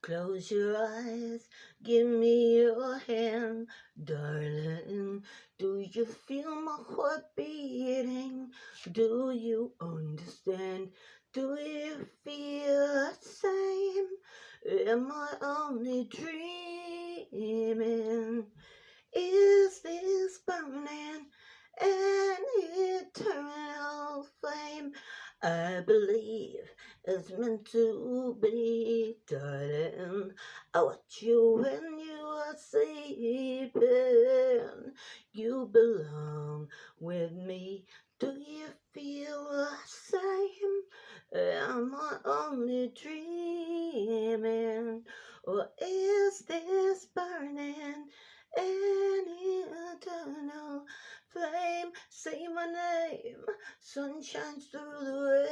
Close your eyes, give me your hand, darling. Do you feel my heart beating? Do you understand? Do you feel the same? Am I only dreaming? Is this burning an eternal flame? I believe it's meant to be, darling. I watch you when you are sleeping. You belong with me. Do you feel the same? Am I only dreaming? Or is this burning an eternal flame? Say my name, sun shines through the rain.